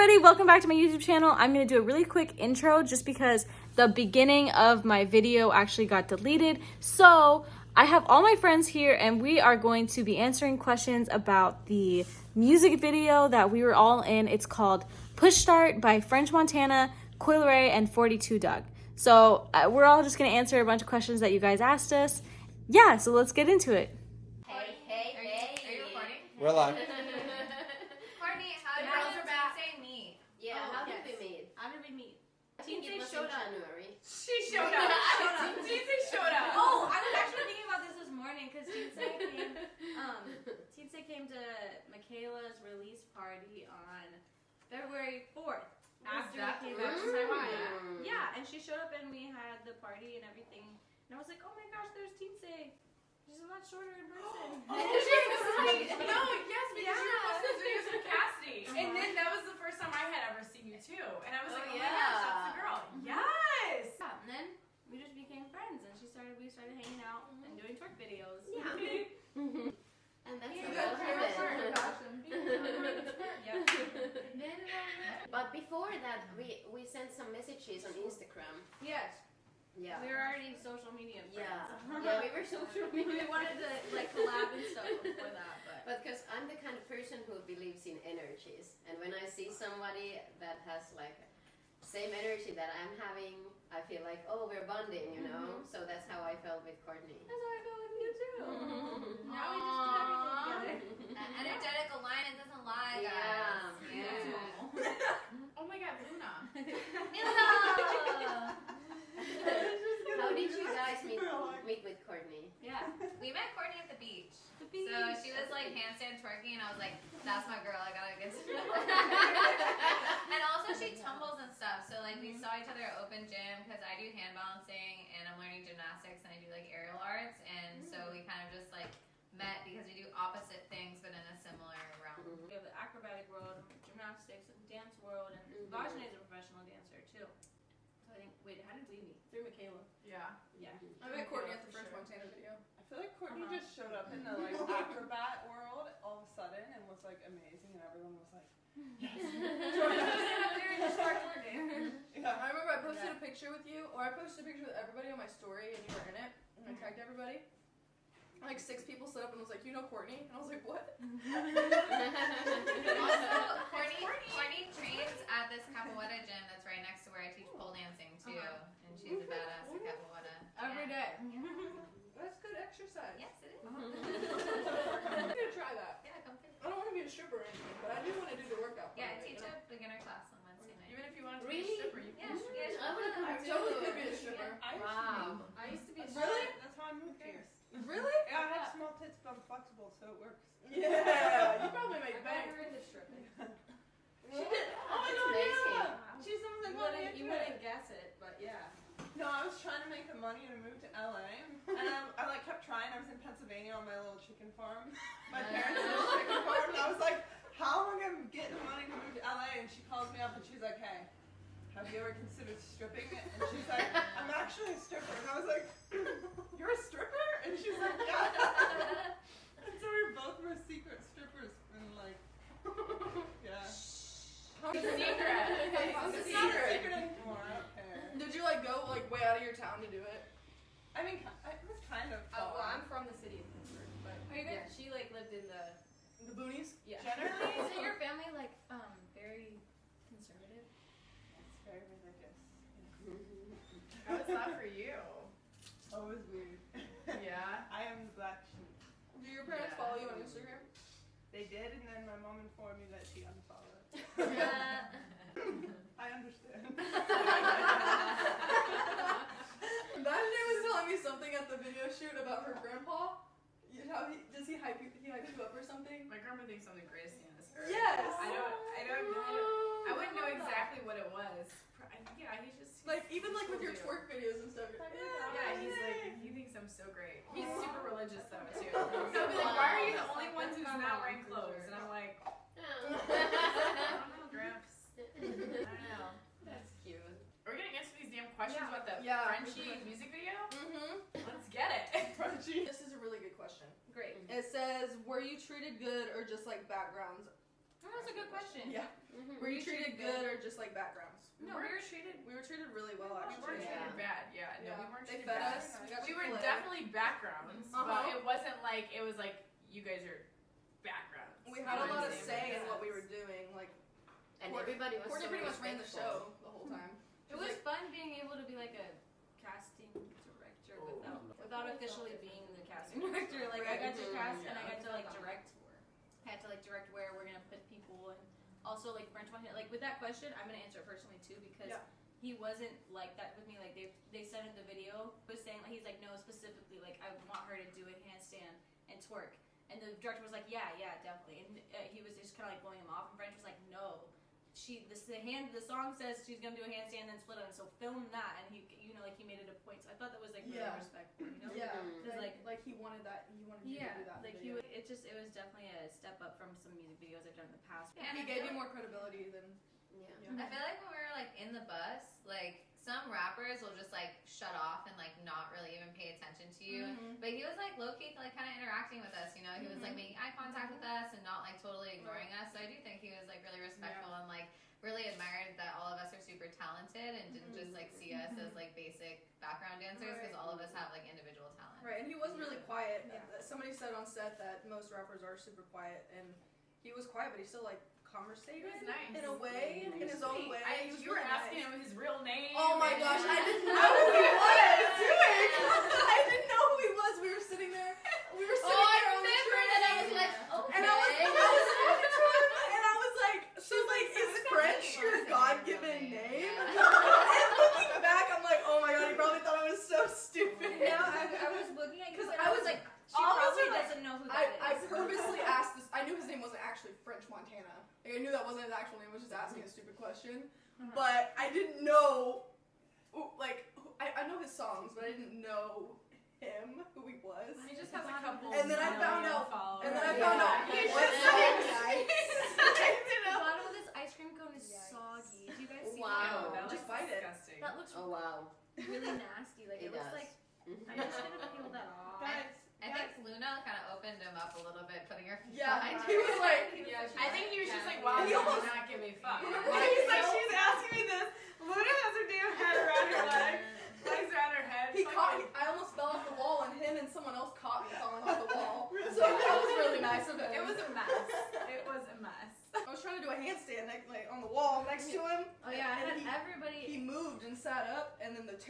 everybody, welcome back to my YouTube channel. I'm going to do a really quick intro just because the beginning of my video actually got deleted. So I have all my friends here and we are going to be answering questions about the music video that we were all in. It's called Push Start by French Montana, Coileray, and 42 Duggg. So we're all just going to answer a bunch of questions that you guys asked us. Yeah, so let's get into it. Hey. Are you recording? We're live. Courtney, how did Teensay meet? Yeah, how did we meet? How did we meet? Teensay showed up. January. She showed up. Teensay showed up. Oh, I was actually thinking about this morning because Teensay came to Michaela's release party on February 4th. After we came back from Taiwan. Yeah, and she showed up and we had the party and everything. And I was like, oh my gosh, there's Teensay. She's a lot shorter in person. No, yes, because you were posting videos with Cassidy. And then that was the first time I had ever seen you too. And I was like, oh my gosh, that's the girl. Yes! Yeah, and then we just became friends and we started hanging out and doing twerk videos. Yeah. And that's You how got it your happened. Yep. But before that, we sent some messages on Instagram. Yes. Yeah. We were already social media friends. Yeah, we were social media. We wanted to like collab and stuff before that, But because I'm the kind of person who believes in energies, and when I see somebody that has like same energy that I'm having, I feel like, oh, we're bonding, you know. So that's how I felt with Courtney. that's how I felt with you too. Now we just do everything together. An energetic alignment doesn't lie, Yeah. guys. Yeah. Oh my god, Luna. How did you guys meet with Courtney? Yeah. We met Courtney at the beach. The beach. So she was like handstand twerking, and I was like, that's my girl, I gotta get to know. And also she tumbles and stuff. So like we saw each other at open gym because I do hand balancing and I'm learning gymnastics and I do like aerial arts. And so we kind of just like met because we do opposite things but in a similar realm. We have the acrobatic world, gymnastics, and dance world, and Vajne is a professional dancer too. So I think, wait, how did we meet? Through Michaela. Yeah. Yeah. I met Courtney at the French Montana video. I feel like Courtney just showed up in the like acrobat world all of a sudden and was like amazing, and everyone was like, yes. I remember I posted a picture with you, or I posted a picture with everybody on my story, and you were in it, and I tagged everybody. Like 6 people stood up and was like, you know Courtney? And I was like, what? Also, Courtney trains at this capoeira gym that's right next to where I teach pole dancing too. And she's a badass at capoeira. Every day. That's good exercise. Yes, it is. I'm gonna try that. Yeah, come fit. I don't want to be a stripper or anything, but I do want to do the workout. Yeah, I part of teach it, you know? a beginner class on Wednesday night. Even if you wanted to Really? be a stripper, you Yeah, can. yeah. I would have I totally could be a stripper. Wow. I used to be a Really? That's how I moved here. Really? Yeah, I have small tits, but I'm flexible, so it works. Yeah, you probably make bank. You're into stripping. She did. Oh That's no, amazing. yeah. She's someone that got me You into wouldn't it. guess it, but yeah. No, I was trying to make the money to move to LA, and I like kept trying. I was in Pennsylvania on my little chicken farm. My parents had a chicken farm, and I was like, how am I gonna get the money to move to LA? And she calls me up and she's like, hey, have you ever considered stripping? And she's like, I'm actually a stripper. And I was like, you're a stripper? And she's like, yeah. And so we both were secret strippers, and like, yeah. It's a secret. It's not a secret anymore. I don't care. Did you like go like way out of your town to do it? I mean, it was kind of fun. Well, I'm from the city of Pittsburgh, but Yeah. she like lived in the The boonies? Generally, Isn't your family like very conservative? it's very religious. How was that for you? Oh, it was weird. Yeah. I am the black sheep. Do your parents follow you on Instagram? They did, and then my mom informed me that she unfollowed. I understand. Vajne was telling me something at the video shoot about her grandpa. How does he hype you up or something? My grandma thinks I'm the greatest thing on this earth. Yes. I wouldn't know exactly what it was. Yeah, he's just Like even like with your twerk videos and stuff. You're like, yeah, he's like, he thinks I'm so great. He's super religious though too. He'll be like, why are you the only one who's not wearing clothes? And I'm like, I don't know, Gramps. I don't know. That's cute. We're gonna answer these damn questions about the Yeah. Frenchie music video? Mm-hmm. Let's get it. This is a really good question. Great. It says, were you treated good or just like backgrounds? That was a good question. Yeah. Were you treated good or just like backgrounds? No, we were treated really well, We weren't actually. treated bad. Yeah, no, we weren't They treated fed bad. us. We got We were Chick-fil-A. definitely backgrounds, but it wasn't like it was like you guys are backgrounds. We had a We're lot of the same say in backgrounds. what we were doing. Like, And everybody was Courtney so pretty much ran the respectful. show the whole time. It was fun being able to be like a casting director without officially being the casting director. Like I got to cast and I got to like direct. I had to like direct where we're gonna put people, and also like French one. Like with that question, I'm gonna answer it personally too because he wasn't like that with me. Like they said in the video was saying like he's like no specifically like I want her to do a handstand and twerk, and the director was like yeah definitely, and he was just kind of like blowing him off, and French was like no. The song says she's gonna do a handstand and then split on, so film that, and he, you know, like he made it a point. So I thought that was like really respectful, you know? Yeah, because like he wanted that. He wanted you to do that. Like it was definitely a step up from some music videos I've done in the past. Yeah, He gave you more credibility than. I feel like when we were like in the bus, like some rappers will just like shut off and like not really even pay attention to you. But he was like low key like kind of interacting with us, you know. He was like making eye contact with us and not like totally ignoring us. So I do think he was like really respectful and like really admired that all of us are super talented and didn't just like see us as like basic background dancers because all of us have like individual talent. Right, and he was really quiet. Somebody said on set that most rappers are super quiet, and he was quiet, but he still like conversated It was nice. in a way, in his own way. He was You were really asking nice. him his real name. Oh my and- gosh, I didn't know who he was doing. I didn't know who he was. We were sitting there. We were sitting there on the train. And I was like, okay. And I was talking to him, and I was like, she's like, is French your God-given name? And looking back, I'm like, oh my god, he probably thought I was so stupid. Yeah, I was looking at you Because and I I was was like, she all probably those are, like, doesn't know who that I is. purposely asked this. I knew his name wasn't actually French Montana. Like, I knew that wasn't his actual name. I was just asking a stupid question. But I didn't know, like, I know his songs, but I didn't know him, who he was. He just has a couple. And then I found million out- followers. And then I found out He's what just song. The bottom of this ice cream cone is soggy. Do you guys see Wow. That Just looks bite it. disgusting. that? That looks Oh wow. really nasty. Like it looks does. like I'm just gonna peel that off. I think Luna kind of opened him up a little bit, putting her feet Yeah, behind he was like, I think he was just like, wow, He you do almost- not give a fuck. Right. He's like, she's asking me this. Luna has her damn head around her leg, legs around her head. he caught me. I almost fell off the wall, and him and someone else caught me falling off the wall. So that was really nice of him. It was a mess. It was a mess. I was trying to do a handstand like on the wall next to him. Oh yeah, I And had everybody. He moved and sat up, and then the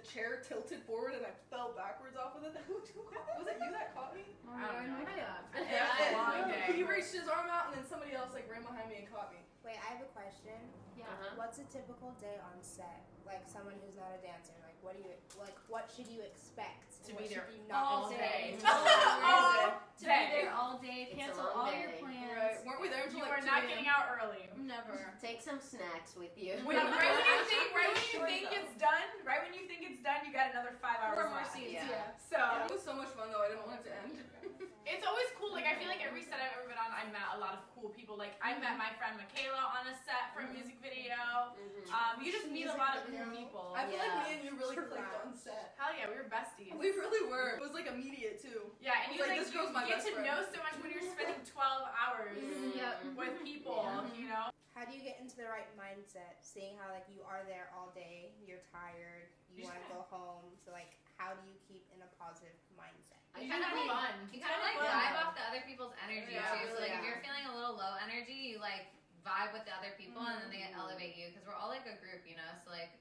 chair tilted forward, and I fell backwards off of it. Who caught me? Was it you that caught me? Oh I don't know. God. It was a long day. He reached his arm out, and then somebody else like ran behind me and caught me. Wait, I have a question. Yeah. What's a typical day on set? Like someone who's not a dancer, like what should you expect? To What be there should you not all expect? day. All To be day. there all day, It's a cancel long all day. your plans. Right? Weren't we there You until are like 2 not a.m.? getting out early. Never. Take some snacks with you. Right when you think it's done, you got another 5 hours 4 more left. scenes. Yeah. So It was so much fun though. I didn't want it to end. it's always cool. Like I feel like every set I've ever been on, I met a lot of cool people. Like I met my friend Michaela on a set for a music video. You just meet a lot of cool people. I feel like Yeah. me and you really clicked on set. Hell yeah, we were besties. We really were. It was like immediate too. Yeah, and you Like, like this you girl's my get best to friend. know so much when you're spending 12 hours Yep. with people. You know. How do you get into the right mindset? Seeing how like you are there all day, you're tired, you You want to should- go home. So like, how do you keep in a positive mindset? I You kind of have like fun. you kind of like Fun. vibe off the other people's energy Yeah, too. So really, like if yeah. you're feeling a little low energy, you like vibe with the other people and then they elevate you because we're all like a group, you know. So like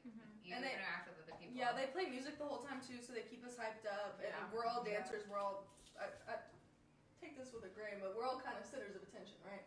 you And they- interact with other people. Yeah, they play music the whole time too, so they keep us hyped up. And Yeah. we're all dancers. We're all. I take this with a grain, but we're all kind of centers of attention, right?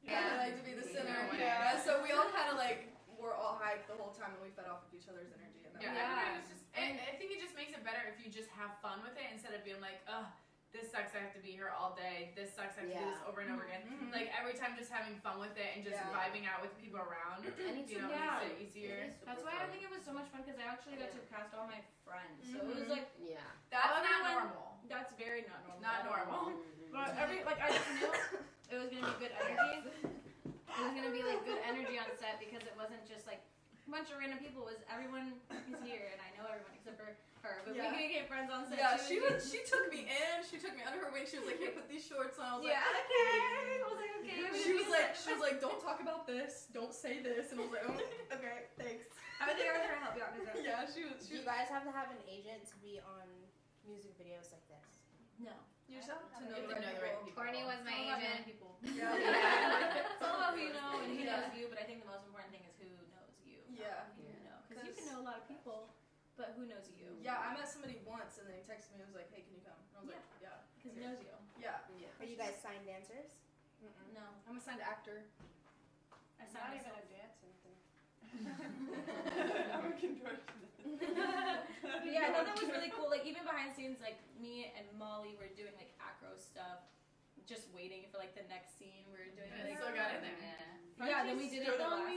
Yeah. I like to be the center. Yeah. Yeah. So we all kind of like we're all hyped the whole time, and we fed off of each other's energy. And that Yeah, was- everybody was just. I think it just makes it better if you just have fun with it instead of being like, ugh, this sucks. I have to be here all day. This sucks. I have to do this Yeah. over and over again. Mhm. Like every time, just having fun with it and just Yeah. vibing out with people around. And it's You know, yeah. makes it easier. That's why I think it was so much fun because I actually got to cast all my friends. So it was Mhm. like Yeah. That's not Everyone- normal. that's very not normal. Not normal. But I just knew it was gonna be good energy. It was gonna be like good energy on set because it wasn't just like a bunch of random people. It was everyone is here and I know everyone except for her. But Yeah. we became friends on set. Yeah, she took me in. She took me under her wing. She was like, "Here, put these shorts on." I was Yeah. like, "Okay." I was like, okay. She was like, like, don't talk about this, don't say this, and I was like, oh, okay, thanks. I think I was trying to help you out. Yeah, she was. Do you guys have to have an agent to be on music videos like this? No. You just have to You know have the to know right the right people. people. Courtney was my It's all about knowing agent. people. Yeah. It's all about who you know and who knows you, but I think the most important thing is who knows you. Yeah. Who you know. Because you can know a lot of people, but who knows you? Yeah, I met somebody once, and then he texted me and was like, hey, can you come? And I was like, yeah. Because he knows you. Yeah. Are you guys signed dancers? No. I'm a signed actor. I Not signed even myself. a dancing thing. I'm a contortionist. But yeah, I thought that was really cool. Like even behind the scenes, like me and Molly were doing like acro stuff, just waiting for like the next scene. We were doing I like still got in there. yeah. Then we did it the last.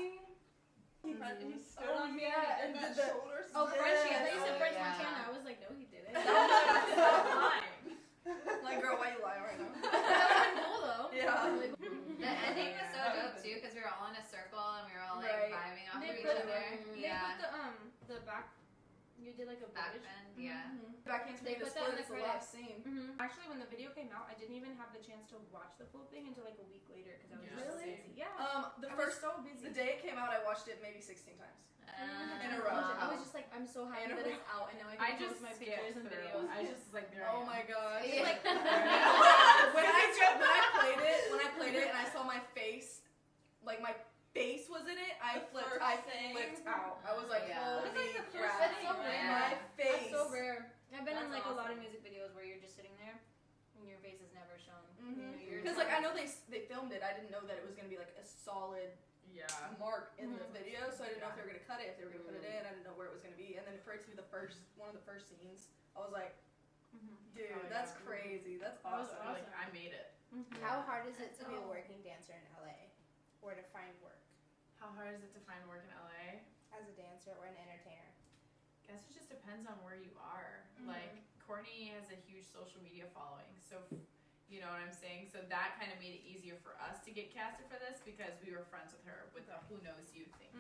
He stood Oh, on me yeah, and and did the- that shoulder Oh, slide. Frenchie! I thought you said Oh, French yeah. Montana. I was like, no, he didn't. Like, girl, why you lying right now? Cool though. Yeah. The ending was so dope too because we were all in a circle and we were all like Right. vibing off They of each put- other. They Yeah. put the back. You did like a Back bridge. bend. Yeah. Backhands They me to put that in split. the It's the credits. last scene. Actually, when the video came out, I didn't even have the chance to watch the full thing until like a week later because I was just so Really? busy. Yeah. The I was first, so busy. the day it came out, I watched it maybe 16 times. In a row. I was just like, I'm so happy In a that it's out and now I I can just post my skipped pictures and through. videos. I was just like, there Oh my gosh. It's like, when I played it and I saw my face, like my face was in it, I flipped out. I was like, Yeah. holy It's like the first crap. That's so rare. My face. That's so rare. I've been in That's like a lot of awesome. music videos where you're just sitting there and your face is never shown. Because like I know they filmed it, I didn't know that it was gonna be like a solid yeah. mark in the video, so I didn't know if they were gonna cut it, if they were gonna put it in. I didn't know where it was gonna be, and then for it to be one of the first scenes, I was like, dude, Oh, yeah. that's crazy. That's That was awesome. awesome. Like, I made it. How hard is it That's to be a all. working dancer in LA, or to find work How hard is it to find work in LA? as a dancer or an entertainer? Guess it just depends on where you are. Like Courtney has a huge social media following, so you know what I'm saying. So that kind of made it easier for us to get casted for this because we were friends with her with the Who Knows You thing.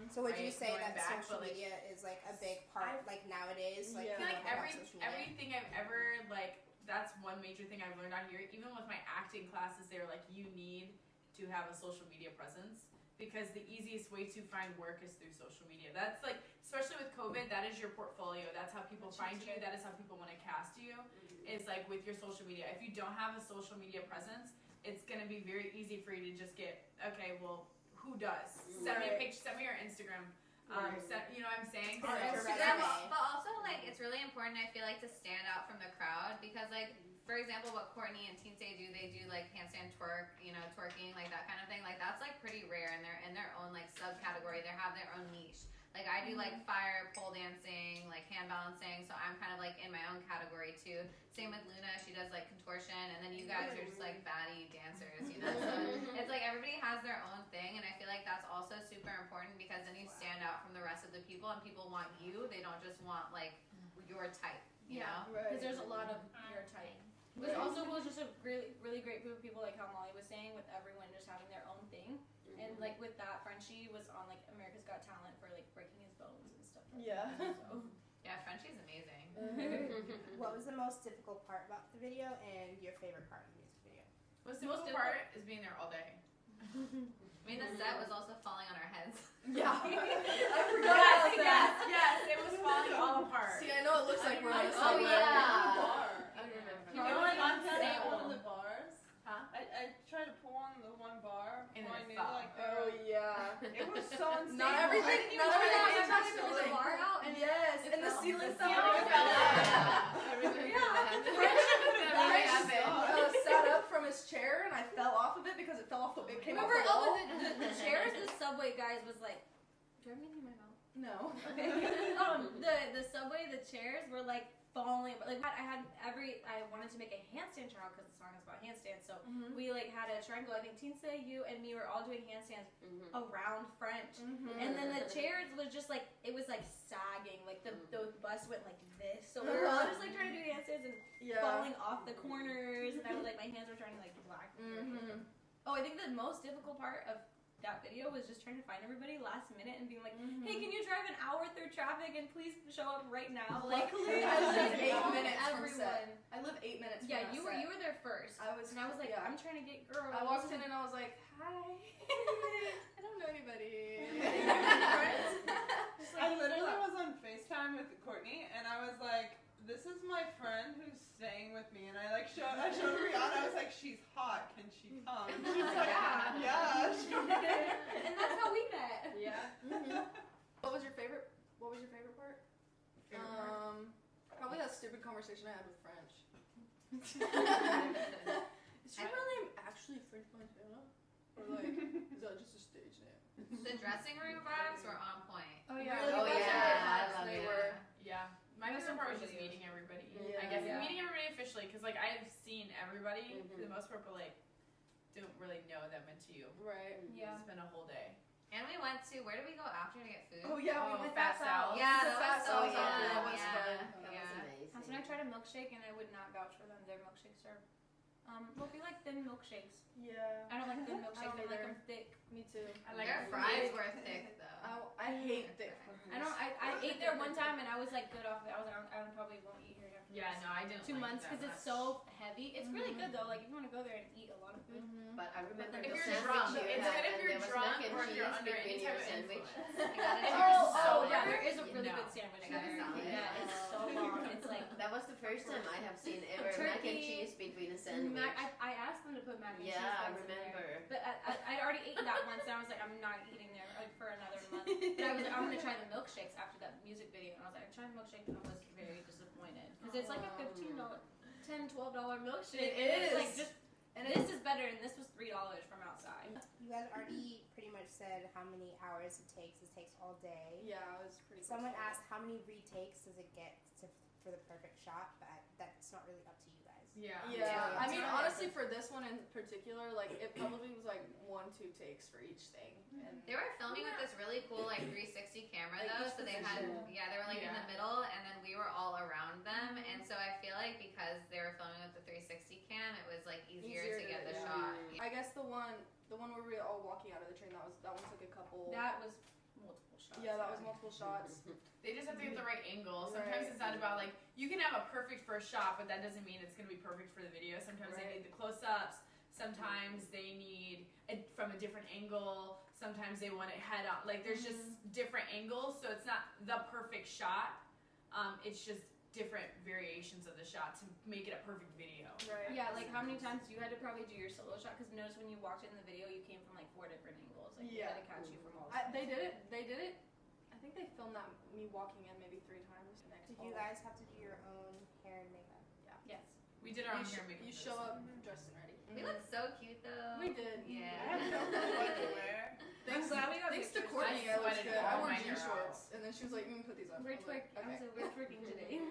So would you Right, say going that back, social but, like, media is like a big part, like nowadays? Like Yeah. I feel like people have social media? everything I've ever like. That's one major thing I've learned out here. Even with my acting classes, they were like, you need to have a social media presence because the easiest way to find work is through social media. That's like, especially with COVID, that is your portfolio. That's how people find you. That is how people want to cast you. Is like with your social media. If you don't have a social media presence, it's gonna be very easy for you to just get, okay, well, who does? Send me a Right. picture. Send me your Instagram. You know what I'm saying? Or So- your Instagram- resume. but also, like, it's really important, I feel like, to stand out from the crowd because, like, for example, what Courtney and Teensay do, they do, like, handstand twerk, you know, twerking, like, that kind of thing. Like, that's, like, pretty rare, and they're in their own, like, subcategory. They have their own niche. Like, I do, like, fire, pole dancing, like, hand balancing, so I'm kind of, like, in my own category, too. Same with Luna. She does, like, contortion, and then you guys are just, like, baddie dancers, you know? So it's, like, everybody has their own thing, and I feel like that's also super important because then you stand out from the rest of the people, and people want you. They don't just want, like, your type, you know? Because there's a lot of your type. Which also was just a really, really great group of people, like how Molly was saying, with everyone just having their own thing. And like with that, Frenchie was on like America's Got Talent for like breaking his bones and stuff. Like Yeah. that, so. Yeah, Frenchie's amazing. What was the most difficult part about the video and your favorite part of the music video? Most difficult part is being there all day. I mean, the set was also falling on our heads. Yeah. I forgot about that. Yes, it was falling all apart. See, I know it looks like we're on the Oh, same yeah. You It know, was like, on I tried to sale. pull on the bars. Huh? I tried to pull on the one bar And before I then it knew fell. like Oh yeah. it was so insane. Not everything. Not everything. Sometimes there was a bar out and Yes, and the fell. ceiling The fell ceiling off. fell Sat up from his chair and I fell off of it because it fell off the. It came off Remember, the wall. the chairs, the subway guys was like, do I have anything in my mouth? No. Okay. The subway, the chairs were like falling. But like I wanted to make a handstand trial because the song is about handstands. So we like had a triangle. I think Teensay, you, and me were all doing handstands around French. And then the chairs was just like it was like sagging. Like the bus went like this. So we were all just like trying to do handstands and falling off the corners. And I was like my hands were trying to like black. Oh, I think the most difficult part of that video was just trying to find everybody last minute and being like, hey, can you drive an hour through traffic and please show up right now? Like, Luckily, I live 8 minutes from everyone. set. I live 8 minutes. Yeah, from you set. were there first. I was. And I was like, yeah. I'm trying to get girls. I walked in and I was like, hi. I don't know anybody. I literally was on FaceTime with Courtney, and I was like, "This is my friend who's staying with me," and I showed Rihanna. I was like, "She's hot. Can she come?" And she's like, "Yeah." Sure. And that's how we met. Yeah. What was your favorite part? Probably that stupid conversation I had with French. Is your real name actually French Montana? Or like, is that just a stage name? The dressing room vibes were on point. Oh yeah. Oh, You guys yeah, are I different. love They it. were. Yeah. My Those favorite are part was cool just videos. meeting everybody. Yeah. I guess Yeah. meeting everybody officially, because like I've seen everybody for the Mhm. most part, but like don't really know them until you Right. Yeah. spend a whole day. And we went to, where did we go after to get food? Oh yeah, Oh, we went Fat Fat Sal's. Yeah, The that Fat was so Sal's fun. after, that was Yeah. fun. That Yeah. was amazing. That's when I tried a milkshake and I would not vouch for them. Their milkshakes are, well, if you like thin milkshakes. Yeah. I don't like thin milkshakes. I don't like either. them thick. Me too. I like Their it. fries were thick though. I hate thick. I don't. I ate there one time and I was like good off it. I was like, I probably won't eat here after Yeah, no, I didn't. 2 like months it that because it's much. so heavy. It's really good though. Like if you want to go there and eat a lot of food. But I remember If the you're sandwich drunk, you it's had, good if and you're there was drunk mac and or if you're cheese under between any your type of sandwich. I got it. Oh So yeah, good. there is a really No. good sandwich I got there. a salad. Yeah, it's so long. It's like That was the first time I have seen ever mac and Turkey, cheese between a sandwich. I asked them to put mac and cheese. Yeah, I ones in there. remember. But I'd already eaten that once, and I was like, I'm not eating there like for another month. But I was like, I'm gonna try the milkshakes after that music video, and I was like, I tried milkshake, and I was very disappointed because it's like a $15, $10, $12 milkshake. It and it's like is. just, and this is better, and this was $3 from outside. You guys already pretty much said how many hours it takes. It takes all day. Yeah, it was pretty. Someone close. asked how many retakes does it get for the perfect shot, but that's not really up to you guys. Yeah. Yeah, I mean, Yeah. honestly, for this one in particular, like it probably was like 1-2 takes for each thing. And They were filming with this really cool like 360 camera Like though, each so they had they were like in the middle, and then we were all around them, and so I feel like because they were filming with the 360 cam, it was like easier to get the yeah. shot. I guess the one where we were all walking out of the train, that one took a couple. That was multiple shots. Yeah, that was multiple shots. They just have to get the right angle. Sometimes Right. it's not about like you can have a perfect first shot, but that doesn't mean it's gonna be perfect for the video. Sometimes they Right. need the close-ups. Sometimes they need it from a different angle. Sometimes they want it head on. Like there's just different angles, so it's not the perfect shot. It's just different variations of the shot to make it a perfect video. Right. Yeah, like how many times you had to probably do your solo shot? Because notice when you walked in the video, you came from like 4 different angles. Like you had to catch you from all sides. They did it. I think they filmed that me walking in maybe 3 times. Did you guys have to do your own hair and makeup? Yes. We did our own hair and makeup. You for show this up one. dressed and ready. We looked so cute though. We did. Yeah. I have no clue what to wear. Thanks, glad we got thanks to pictures. Courtney, I I looked sweated good. I all wore my jean hair shorts, and then she was like, "Put these on." We're I was like, twerking. okay. We're twerking today.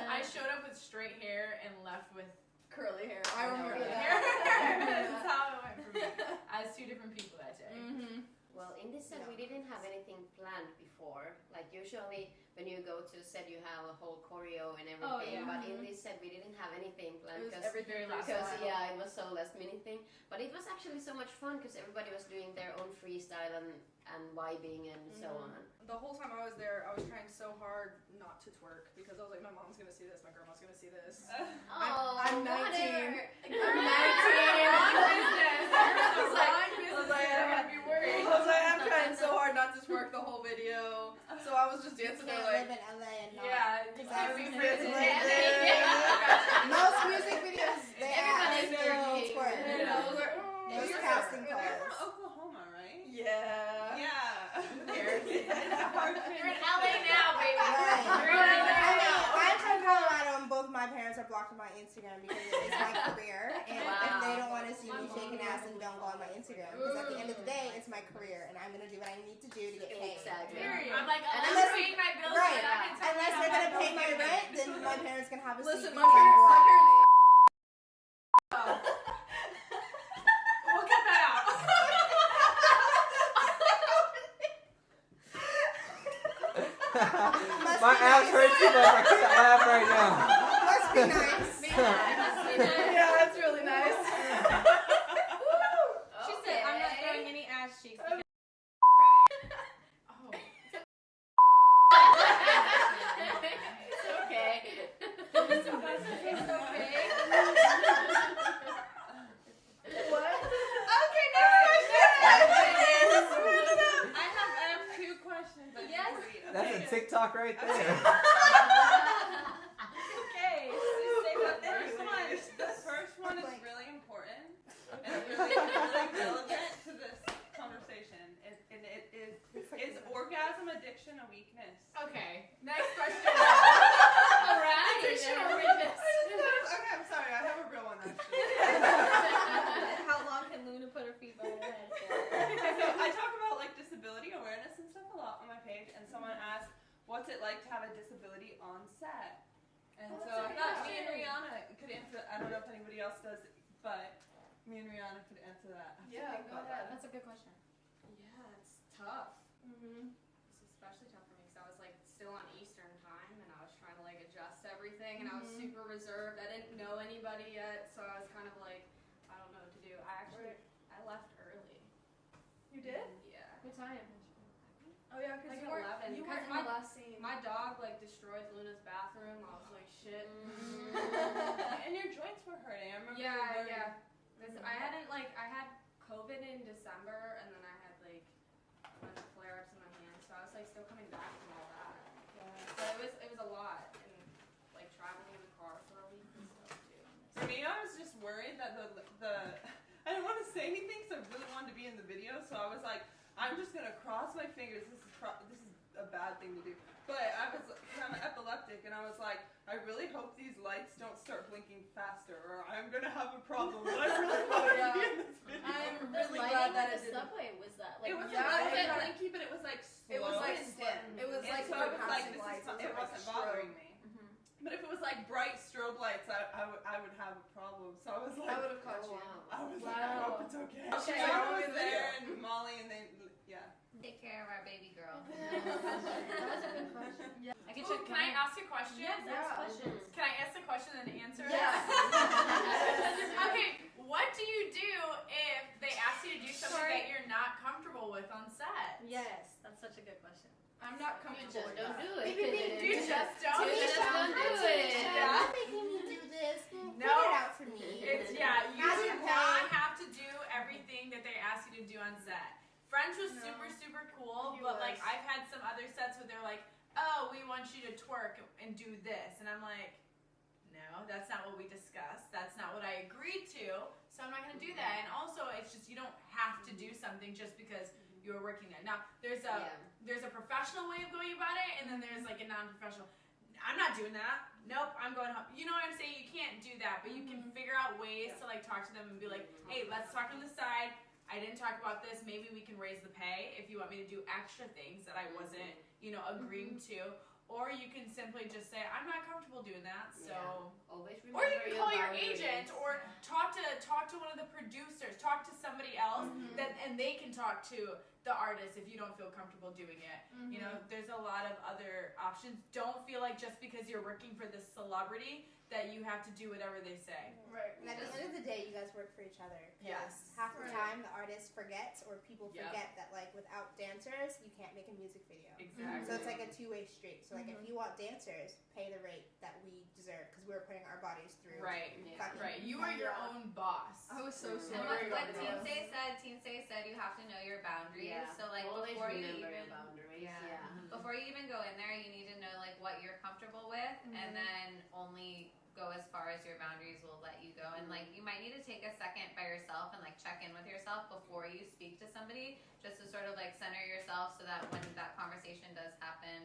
I showed up with straight hair and left with Curly hair. I remember curly that. hair. That's how it went for me. As 2 different people that day. Mm-hmm. Well, in this set, we didn't have anything planned before. Like usually, when you go to a set, you have a whole choreo and everything. yeah. But in this set, we didn't have anything planned It was because everything Very last because minute. yeah, it was so last minute thing. But it was actually so much fun because everybody was doing their own freestyle and vibing and so on. The whole time I was there, I was trying so hard not to twerk because I was like, my mom's gonna see this, my grandma's gonna see this. Oh, I'm 19. whatever. I'm 19. Wrong business. I was like, Wrong business. I gotta be worried. I was like, I'm trying so hard not to twerk the whole video. So I was just You dancing can't there like, live in LA and not. Yeah, Exactly. exactly. Most music videos, they Everybody's ask girls dirty. twerk. and I was like, There's you're casting But they're calls. from Oklahoma, right? Yeah. Yeah. It's a hard You're in LA now, baby. Right. You're in LA I mean, now. I'm from Colorado and both my parents are blocked on my Instagram because it's my career. And if they don't want to see me shaking ass, then don't go on my Instagram. Because at the end of the day, it's my career and I'm going to do what I need to do to get paid. Exactly. I'm like, Unless- I'm paying my bills. Right. and I'm gonna Unless they're going to pay my rent, then my parents can have a Listen, seat. my parents. We'll cut that out. My ass hurts too much. I can't laugh right now. Must be nice. Yeah, that's really nice. She said, I'm not throwing any ass cheeks. Oh. It's okay. It's okay. What? Okay, next right there. Okay. Say what The first one is really important and really relevant to this conversation. Is orgasm addiction a weakness? Okay, next question. Alright. Addiction or weakness? Okay, I'm sorry. I have a real one actually. How long can Luna put her feet by her head for? So I talk about like disability awareness and stuff a lot on my page, and someone asked, "What's it like to have a disability on set?" And so I thought me and Rihanna could answer. I don't know if anybody else does, but me and Rihanna could answer that. Yeah, go ahead. That's a good question. Yeah, it's tough. Mm-hmm. It's especially tough for me because I was like still on Eastern time and I was trying to like adjust to everything and I was super reserved. I didn't know anybody yet, so I was kind of like, I don't know what to do. I left early. You did? Yeah. Good time. Oh yeah, because Like you weren't 11. you Because weren't in the last scene. My dog like destroyed Luna's bathroom. I was like, shit. And your joints were hurting. I remember. Yeah. I had COVID in December and then I had like a bunch of flare-ups in my hands, so I was like still coming back from all that. So it was a lot, and like traveling in the car for a week and stuff too. For me, I was just worried that I didn't want to say anything because I really wanted to be in the video, so I was like, I'm just gonna cross my fingers. This is a bad thing to do. But I'm epileptic, and I was like, I really hope these lights don't start blinking faster, or I'm gonna have a problem. But I really want to be in this video. I'm The really lighting glad that with it the didn't. subway was that like It was Yeah, a little bit yeah. blinky, but it was like slow It was like and dim. It was And like so we I were was like, passing lights. it wasn't bothering me. But if it was like bright strobe lights, I would have a problem. So I was like, I would have caught you. I was like, I hope it's okay. Okay, So I'll I be was there. there, and Molly, and they, yeah. Take care of our baby girl. that was a good question. Yeah. I can check. Can I ask a question? Yes, ask Yeah. questions. Can I ask the question and answer it? Yes. Okay, what do you do if they ask you to do something that you're not comfortable with on set? Yes, that's such a good question. I'm not You comfortable just with don't that. do it. You just don't. You just don't do it. Yeah. making me do this. No. Figure it out for me. It's you How do you do pay? not have to do everything that they ask you to do on set. French was super cool, He but like was. I've had some other sets where they're like, oh, we want you to twerk and do this, and I'm like, no, that's not what we discussed. That's not what I agreed to. So I'm not gonna do that. And also, it's just you don't have to do something just because you're working there. Now there's a professional way of going about it, and then there's like a non-professional. I'm not doing that. Nope, I'm going home. You know what I'm saying? You can't do that, but you can figure out ways to like talk to them and be like, hey, let's talk on the side. I didn't talk about this. Maybe we can raise the pay if you want me to do extra things that I wasn't, agreeing to. Or you can simply just say, I'm not comfortable doing that. So, Always remember or you can call your boundaries. agent, or talk to one of the producers, talk to somebody else, and they can talk to the artist if you don't feel comfortable doing it. You know, there's a lot of other options. Don't feel like just because you're working for this celebrity that you have to do whatever they say. Right. And at the end of the day, you guys work for each other. Yes. Half the Right. time, the artist forgets, or people Yep. forget that, like, without dancers, you can't make a music video. Exactly. So it's like a two-way street. So, like, if you want dancers, pay the rate that we deserve because we're putting our bodies through. Right. fucking- Right. You are your own boss. I was so Mhm. And sorry. what Teen Say said, you have to know your boundaries. Yeah. So like Always before you remember your even boundaries. Yeah. before you even go in there, you need to know like what you're comfortable with, and then only go as far as your boundaries will let you go. And like you might need to take a second by yourself and like check in with yourself before you speak to somebody, just to sort of like center yourself so that when that conversation does happen,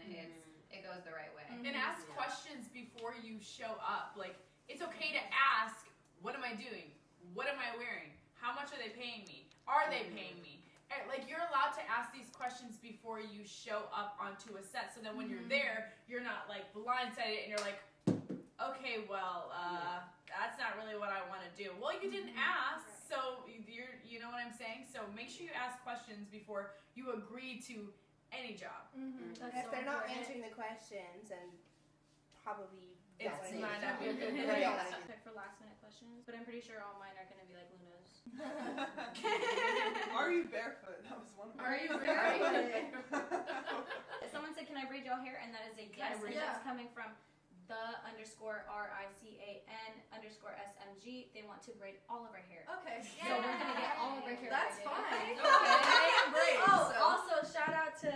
it goes the right way. And ask questions before you show up. Like, it's okay to ask, what am I doing? What am I wearing? How much are they paying me? Are they paying me? And, like, you're allowed to ask these questions before you show up onto a set, so that when you're there, you're not like blindsided and you're like, okay, well, that's not really what I want to do. Well, you didn't ask, so you know what I'm saying? So make sure you ask questions before you agree to any job. And if they're not answering the questions, then probably It's don't. might not be a good They way. don't like it. Pick for last minute questions, but I'm pretty sure all mine are gonna be like Luna's. Are you barefoot? That was one of Are you very? Someone said, "Can I braid y'all hair?" And that is a yes, and that's coming from the_RICAN_SMG. They want to braid all of our hair. Okay. So we're gonna get all of our hair That's braided. fine. Okay. Great. Oh, so. also shout out to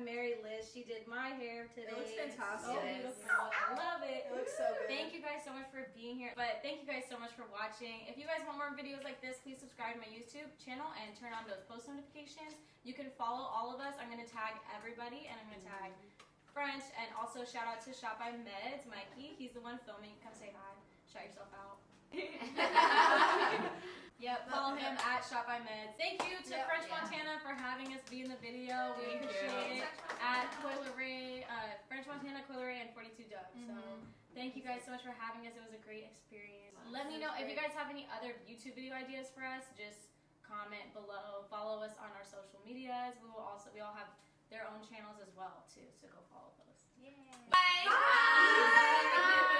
@MaryLiz. She She did my hair today. It looks fantastic. So beautiful. I love it. It looks so good. Thank you guys so much for being here. But thank you guys so much for watching. If you guys want more videos like this, please subscribe to my YouTube channel and turn on those post notifications. You can follow all of us. I'm going to tag everybody, and I'm going to tag French, and also shout out to Shop by Meds, Mikey. He's the one filming. Come say hi. Shout yourself out. Yep, follow him at Shop by Meds. Thank you to French Montana for having us be in the video. We appreciate it. At Coileray, French Montana, Coileray, and 42 Duggg. So thank you guys so much for having us. It was a great experience. Let me know if you guys have any other YouTube video ideas for us. Just comment below. Follow us on our social medias. We all have their own channels as well too. So go follow those. Bye.